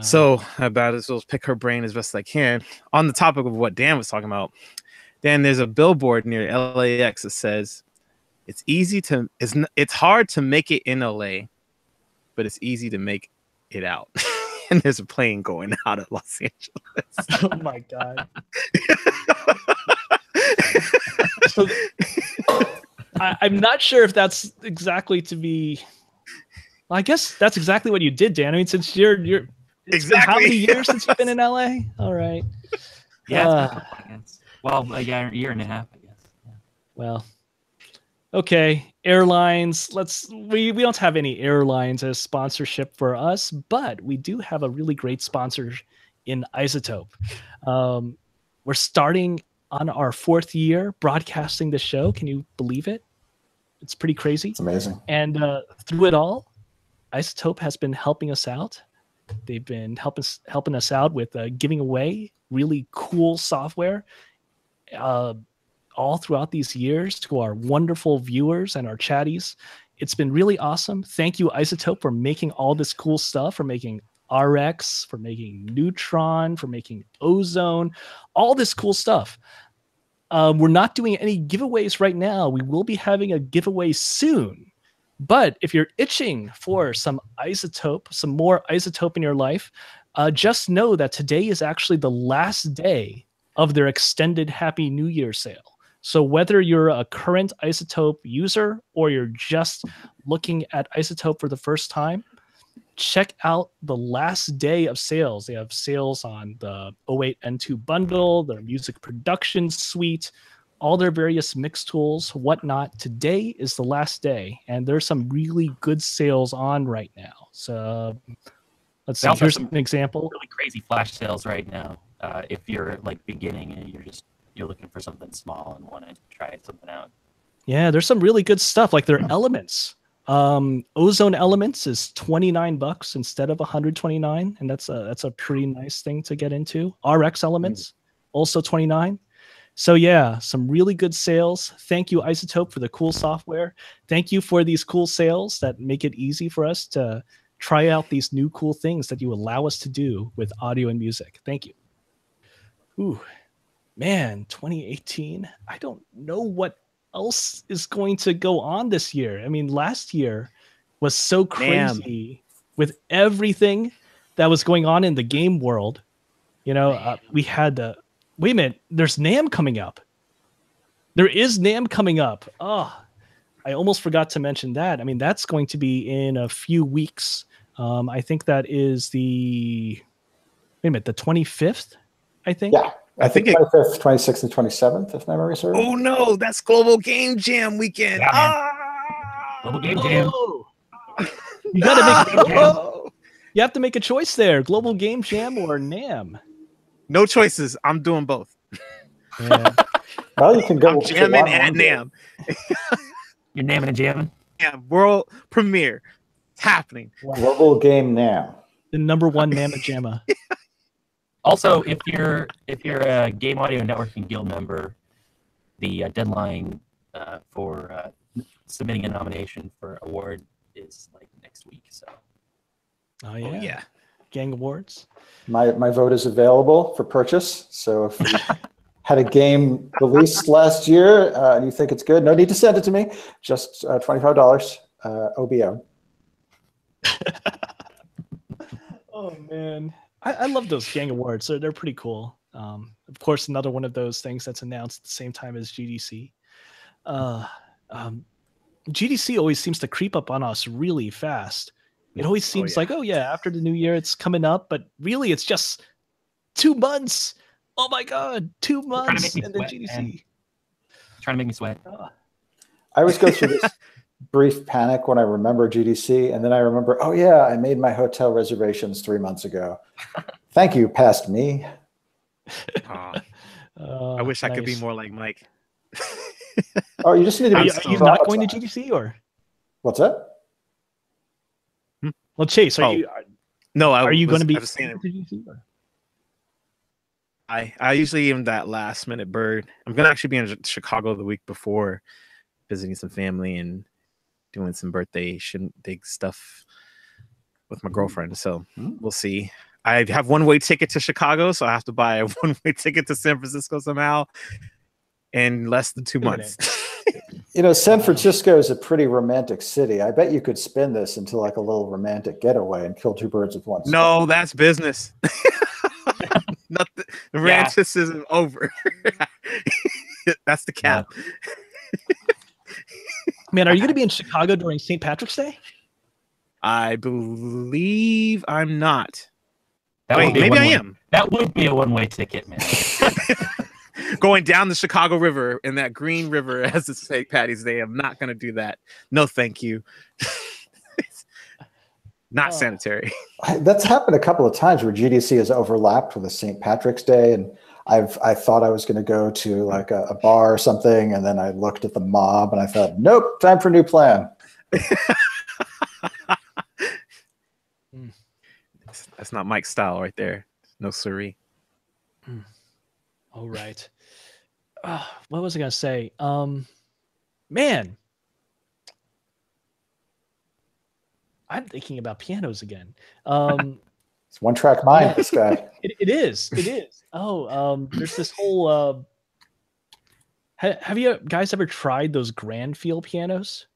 So about as well as pick her brain as best I can. On the topic of what Dan was talking about, Dan, there's a billboard near LAX that says, it's hard to make it in LA, but it's easy to make it out." And there's a plane going out of Los Angeles. Oh my God. So, I'm not sure if that's exactly to be. Well, I guess that's exactly what you did, Dan. I mean, since you're it's been how many years since you've been in LA? All right. Yeah, it's been a couple, I guess. Well, a year and a half, I guess. Yeah. Well, okay. Airlines. We don't have any airlines as sponsorship for us, but we do have a really great sponsor in Isotope. We're starting on our 4th year broadcasting the show. Can you believe it? It's pretty crazy. It's amazing. And through it all, Isotope has been helping us out. They've been helping us out with giving away really cool software all throughout these years to our wonderful viewers and our chatties. It's been really awesome. Thank you, Isotope, for making all this cool stuff, for making RX, for making Neutron, for making Ozone, all this cool stuff. We're not doing any giveaways right now. We will be having a giveaway soon. But if you're itching for some Isotope, some more Isotope in your life, just know that today is actually the last day of their extended Happy New Year sale. So whether you're a current Isotope user or you're just looking at Isotope for the first time, check out the last day of sales. They have sales on the 08N2 bundle, their music production suite, all their various mix tools, whatnot. Today is the last day, and there's some really good sales on right now. So let's see. Here's an example. Really crazy flash sales right now. If you're like beginning and you're looking for something small and want to try something out. Yeah, there's some really good stuff like their elements. Ozone Elements is $29 instead of $129, and that's a pretty nice thing to get into. RX Elements also $29. So yeah, some really good sales. Thank you, Isotope, for the cool software. Thank you for these cool sales that make it easy for us to try out these new cool things that you allow us to do with audio and music. Thank you. Ooh, man, 2018. I don't know what else is going to go on this year. I mean, last year was so crazy with everything that was going on in the game world. You know, we had the wait a minute, there's NAMM coming up. There is NAMM coming up. Oh, I almost forgot to mention that. I mean, that's going to be in a few weeks. I think that is the 25th, I think. Yeah. I think 25th, 26th, and 27th, if memory serves. Oh no, that's Global Game Jam weekend. Yeah, Global Game Jam. You gotta make you have to make a choice there. Global Game Jam or NAMM. No choices. I'm doing both. Yeah. Well, you can go I'm jamming at NAMM. You're namming and jamming? Yeah, world premiere. It's happening. Wow. Global Game Now. The #1 NAMM Jamma. Also, if you're a Game Audio Networking Guild member, the deadline for submitting a nomination for award is like next week. So. Oh yeah. Oh, yeah. Gang Awards. My vote is available for purchase. So if you had a game released last year and you think it's good, no need to send it to me. Just $25 OBO. Oh man, I love those Gang Awards. They're pretty cool. Of course, another one of those things that's announced at the same time as GDC. GDC always seems to creep up on us really fast. It always seems like, oh yeah, after the new year it's coming up, but really it's just 2 months. Oh my god, 2 months and then GDC. Man. Trying to make me sweat. I always go through this brief panic when I remember GDC, and then I remember, oh yeah, I made my hotel reservations 3 months ago. Thank you, past me. I wish I could be more like Mike. Oh, you just need to be. Are you not going to GDC or? What's that? Well, Chase, are you? No, are you going to be? I usually am that last minute bird. I'm gonna actually be in Chicago the week before, visiting some family and doing some birthday shindig stuff with my girlfriend. So we'll see. I have one-way ticket to Chicago, so I have to buy a one-way ticket to San Francisco somehow in less than 2 months. You know, San Francisco is a pretty romantic city. I bet you could spin this into like a little romantic getaway and kill two birds with one stone. No, that's business. Nothing. The romanticism over. That's the cap. Man, are you going to be in Chicago during St. Patrick's Day? I believe I'm not. Wait, maybe I am. That would be a one-way ticket, man. Going down the Chicago River in that green river as it's St. Patty's Day. I'm not going to do that. No, thank you. Not sanitary. That's happened a couple of times where GDC has overlapped with a St. Patrick's Day, and I thought I was going to go to like a bar or something, and then I looked at the mob and I thought, nope, time for a new plan. That's not Mike's style right there. No siree. All right. What was I going to say? Man, I'm thinking about pianos again. It's one-track mind, this guy. It is. Oh, there's this whole. Have you guys ever tried those grand feel pianos?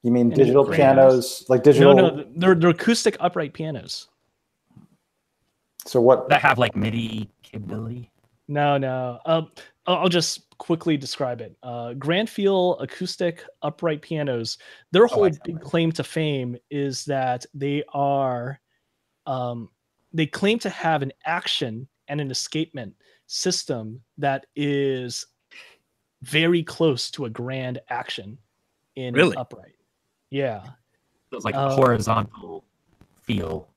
You mean digital pianos, like digital? No, they're acoustic upright pianos. So what? That have like MIDI capability? No. I'll just quickly describe it. Grand feel acoustic upright pianos. Their whole big claim to fame is that they are. They claim to have an action and an escapement system that is very close to a grand action in upright. Yeah. So it's like a horizontal feel.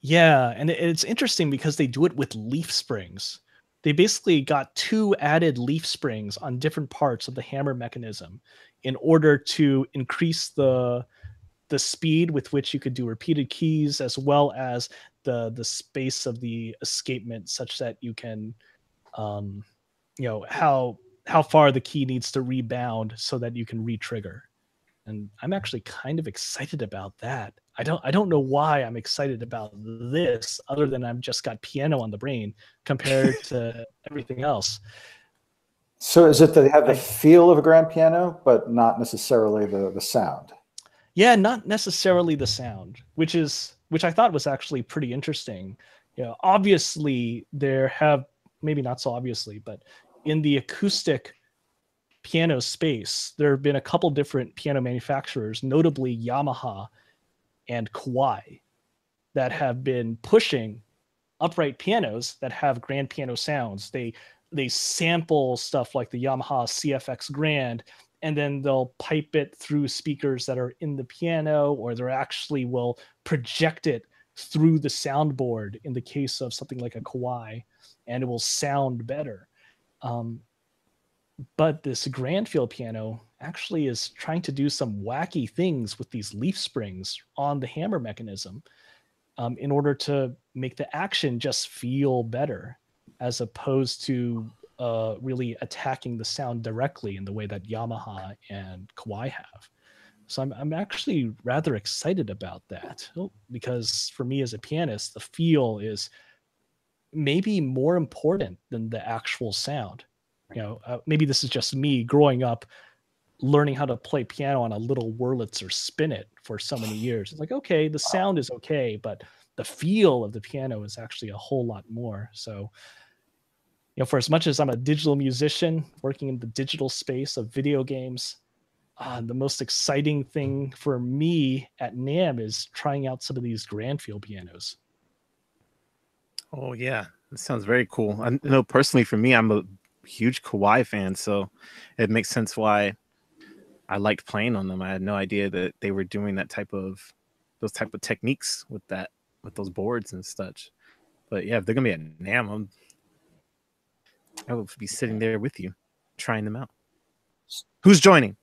Yeah, and it's interesting because they do it with leaf springs. They basically got 2 added leaf springs on different parts of the hammer mechanism in order to increase the speed with which you could do repeated keys, as well as the space of the escapement, such that you can how far the key needs to rebound so that you can re-trigger. And I'm actually kind of excited about that. I don't know why I'm excited about this, other than I've just got piano on the brain compared to everything else. So is it that they have the feel of a grand piano, but not necessarily the sound? Yeah, not necessarily the sound, which I thought was actually pretty interesting. Obviously there have, maybe not so obviously, but in the acoustic piano space, there have been a couple different piano manufacturers, notably Yamaha and Kawai, that have been pushing upright pianos that have grand piano sounds. They sample stuff like the Yamaha CFX Grand, and then they'll pipe it through speakers that are in the piano, or they actually will project it through the soundboard in the case of something like a Kawai, and it will sound better. But this grand feel piano actually is trying to do some wacky things with these leaf springs on the hammer mechanism in order to make the action just feel better, as opposed to really attacking the sound directly in the way that Yamaha and Kawai have. So I'm actually rather excited about that, because for me as a pianist, the feel is maybe more important than the actual sound. Maybe this is just me growing up, learning how to play piano on a little Wurlitzer Spinet for so many years. It's like, okay, the sound is okay, but the feel of the piano is actually a whole lot more. So, for as much as I'm a digital musician working in the digital space of video games, the most exciting thing for me at NAMM is trying out some of these grand feel pianos. Oh yeah, that sounds very cool. I know personally for me, I'm a huge Kawai fan, so it makes sense why I liked playing on them. I had no idea that they were doing those type of techniques with those boards and such. But yeah, if they're gonna be at NAMM, I will be sitting there with you, trying them out. Who's joining?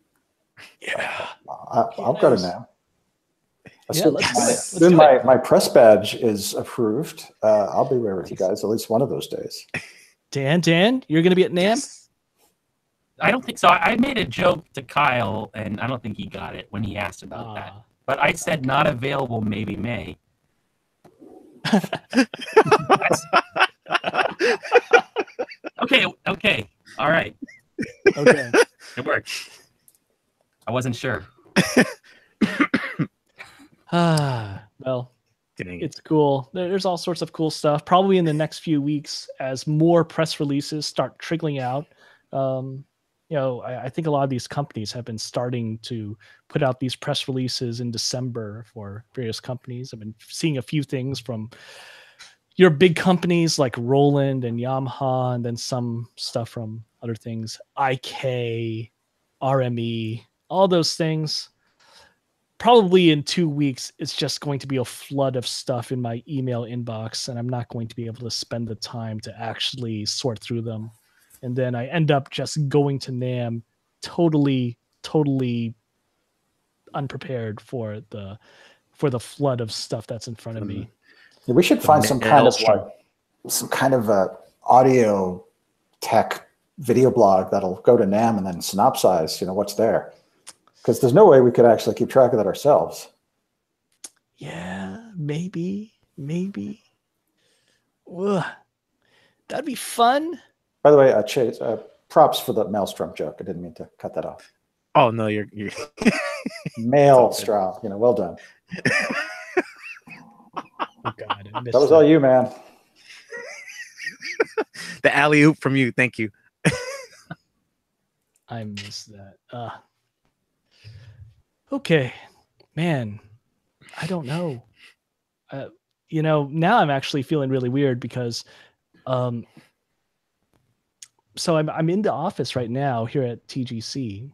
Yeah, I'll go to NAMM. Let's Soon my press badge is approved. I'll be there with you guys at least one of those days. Dan, you're going to be at NAMM? Yes. I don't think so. I made a joke to Kyle, and I don't think he got it when he asked about that. But I said not available, maybe May. Okay. All right. Okay. It worked. I wasn't sure. Well, Dang. it's cool. There's all sorts of cool stuff. Probably in the next few weeks, as more press releases start trickling out. I think a lot of these companies have been starting to put out these press releases in December for various companies. I've been seeing a few things from your big companies like Roland and Yamaha, and then some stuff from other things, IK, RME, all those things. Probably in 2 weeks, it's just going to be a flood of stuff in my email inbox, and I'm not going to be able to spend the time to actually sort through them. And then I end up just going to NAMM totally unprepared for the flood of stuff that's in front of me. Yeah, we should find some kind of a audio tech video blog that'll go to NAMM and then synopsize, what's there. Because there's no way we could actually keep track of that ourselves. Yeah, maybe. Ugh. That'd be fun. By the way, Chase, props for the Maelstrom joke. I didn't mean to cut that off. Oh no, you're Maelstrom. Well done. Oh God, that was all you, man. The alley oop from you. Thank you. I missed that. Okay, man. I don't know. Now I'm actually feeling really weird because, so I'm in the office right now here at TGC,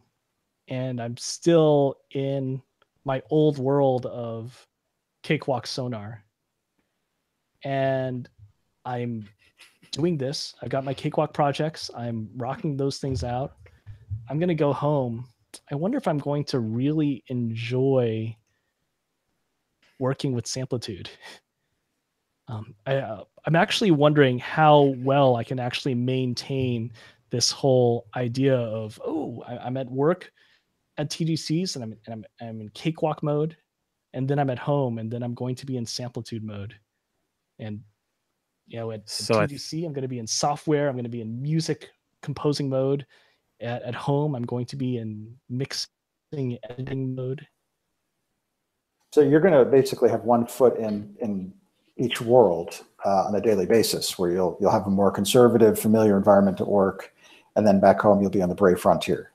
and I'm still in my old world of Cakewalk Sonar, and I'm doing this. I've got my Cakewalk projects. I'm rocking those things out. I'm gonna go home. I wonder if I'm going to really enjoy working with Samplitude. I'm actually wondering how well I can actually maintain this whole idea of, I'm at work at TGCs and I'm in Cakewalk mode, and then I'm at home, and then I'm going to be in Samplitude mode. And at TGC, I'm going to be in software. I'm going to be in music composing mode. At home, I'm going to be in mixing, editing mode. So you're going to basically have one foot in each world on a daily basis, where you'll have a more conservative, familiar environment at work, and then back home you'll be on the brave frontier.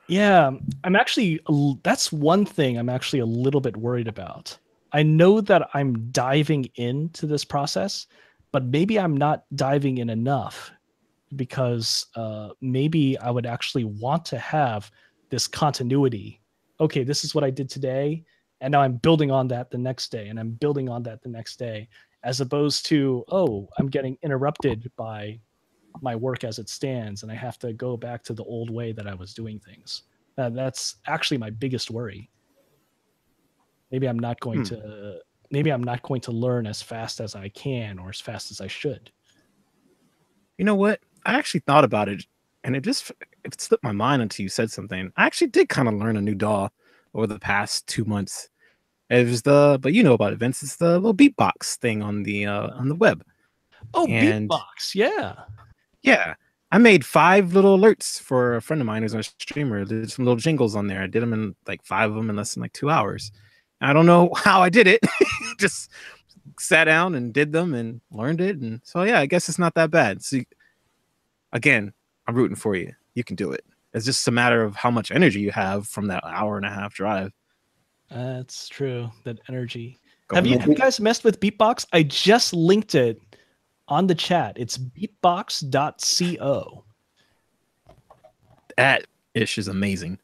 Yeah, that's one thing I'm actually a little bit worried about. I know that I'm diving into this process, but maybe I'm not diving in enough, because maybe I would actually want to have this continuity. Okay, this is what I did today, and now I'm building on that the next day, and I'm building on that the next day, as opposed to, I'm getting interrupted by my work as it stands, and I have to go back to the old way that I was doing things. That's actually my biggest worry. Maybe I'm not going to learn as fast as I can, or as fast as I should. You know what? I actually thought about it, and it slipped my mind until you said something. I actually did kind of learn a new DAW over the past 2 months. It was but you know about it, Vince. It's the little beatbox thing on the web. Oh, and beatbox, yeah. Yeah. I made 5 little alerts for a friend of mine who's a streamer. There's some little jingles on there. I did them in 5 of them in less than 2 hours. I don't know how I did it. Just sat down and did them and learned it. And so, yeah, I guess it's not that bad. So, again, I'm rooting for you. You can do it. It's just a matter of how much energy you have from that 1.5-hour drive. That's true. That energy. Have you guys messed with Beatbox? I just linked it on the chat. It's beatbox.co. That ish is amazing.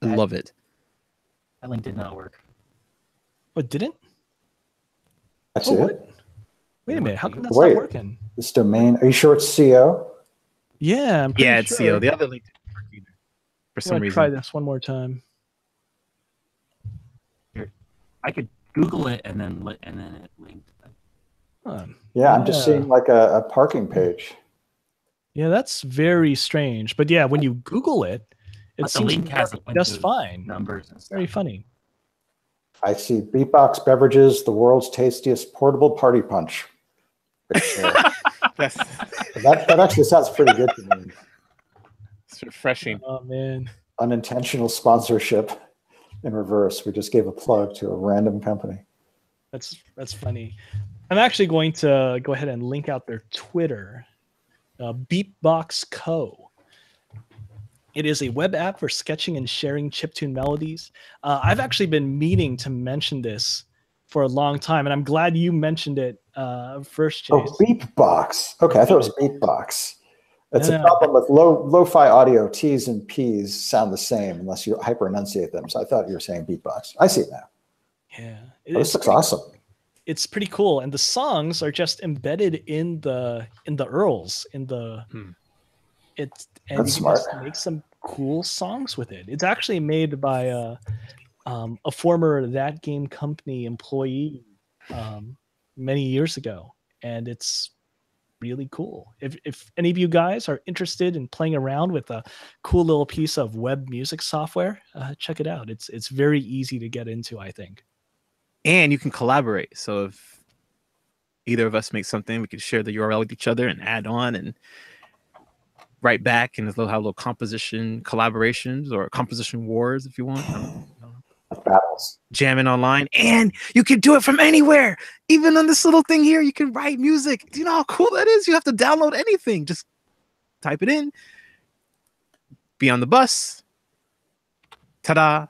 I love it. That link did not work. What, didn't? That's it? What? Wait a minute. How come that's not working? This domain. Are you sure it's CO? Yeah, I'm pretty sure. It's CO. The other link didn't work either. For some reason. Try this one more time. Here, I could Google it and then it linked. Yeah, I'm just seeing a parking page. Yeah, that's very strange. But yeah, when you Google it, it seems link has just fine. Numbers and stuff. Very funny. I see Beatbox Beverages, the world's tastiest portable party punch. Which, that actually sounds pretty good to me. It's refreshing. Oh man. Unintentional sponsorship in reverse. We just gave a plug to a random company. That's funny. I'm actually going to go ahead and link out their Twitter, Beatbox Co. It is a web app for sketching and sharing chiptune melodies. I've actually been meaning to mention this for a long time, and I'm glad you mentioned it first, Chase. Oh, Beatbox. Okay, I thought it was Beatbox. It's a problem with lo-fi audio. T's and P's sound the same unless you hyper-enunciate them. So I thought you were saying Beatbox. I see it now. Yeah. This looks awesome. It's pretty cool. And the songs are just embedded in the URLs, in the it's and That's you smart. can just make some cool songs with it. It's actually made by a former That Game Company employee many years ago, and it's really cool. If any of you guys are interested in playing around with a cool little piece of web music software, check it out. It's very easy to get into, I think. And you can collaborate. So if either of us make something, we can share the URL with each other and add on and write back, and they'll have little composition collaborations or composition wars if you want. Battles. Jamming online, and you can do it from anywhere. Even on this little thing here, you can write music. Do you know how cool that is? You have to download anything. Just type it in. Be on the bus. Ta-da!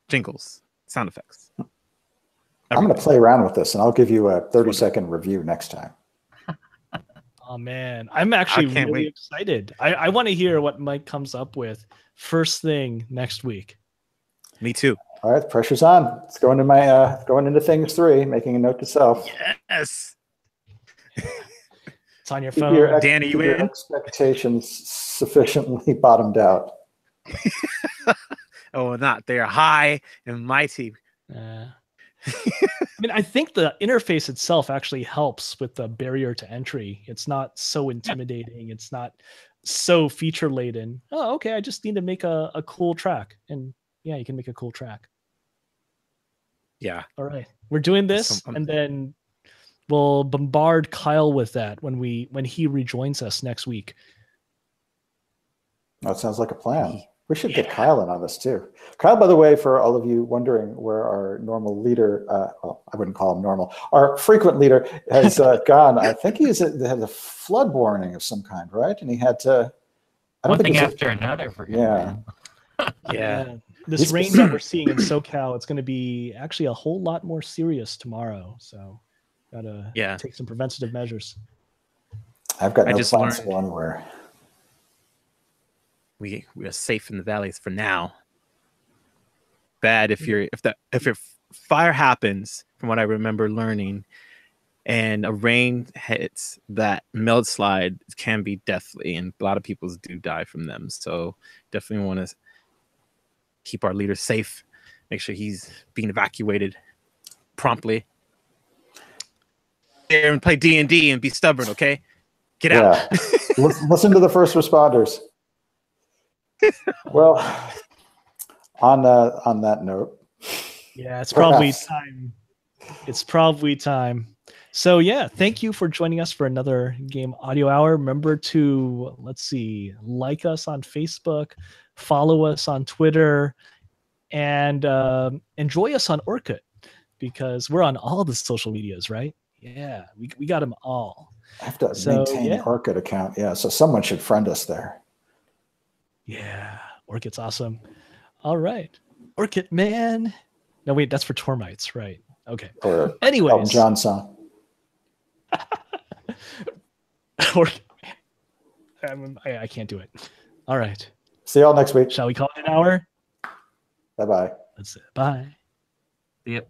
Jingles, sound effects. I'm going to play around with this, and I'll give you a 30-second review next time. Oh man, I'm actually really excited. I want to hear what Mike comes up with first thing next week. Me too. All right, the pressure's on. It's going to my going into things 3, making a note to self. Yes. It's on your phone. Danny, you in? Expectations sufficiently bottomed out. Oh, not. They are high and mighty. I mean, I think the interface itself actually helps with the barrier to entry. It's not so intimidating. It's not so feature laden. Oh, okay. I just need to make a cool track. And yeah, you can make a cool track. Yeah. All right. We're doing this, and then we'll bombard Kyle with that when he rejoins us next week. That sounds like a plan. We should get Kyle in on this too. Kyle, by the way, for all of you wondering where our normal leader, well, I wouldn't call him normal, our frequent leader has gone. I think they had a flood warning of some kind, right? And he had to. One thing after another for him. Yeah. Yeah. This rain that we're seeing in SoCal, it's going to be actually a whole lot more serious tomorrow. So, gotta take some preventative measures. I've got no plans to go anywhere. We are safe in the valleys for now. Bad if your fire happens, from what I remember learning, and a rain hits, that mudslide can be deathly, and a lot of people do die from them. So definitely want to keep our leader safe. Make sure he's being evacuated promptly. There and play D&D and be stubborn, okay? Get out. Listen to the first responders. Well, on that note, it's probably time. It's probably time. So yeah, thank you for joining us for another Game Audio Hour. Remember to like us on Facebook, follow us on Twitter, and enjoy us on Orkut, because we're on all the social medias, right? Yeah, we got them all. I have to maintain an Orkut account. Yeah, so someone should friend us there. Yeah, Orkut's awesome. All right. Orkut, man. No, wait, that's for termites, right? Okay. Or anyways. Elton John song. Orkut, man. I can't do it. All right. See y'all next week. Shall we call it an hour? Bye-bye. That's it. Bye. Yep.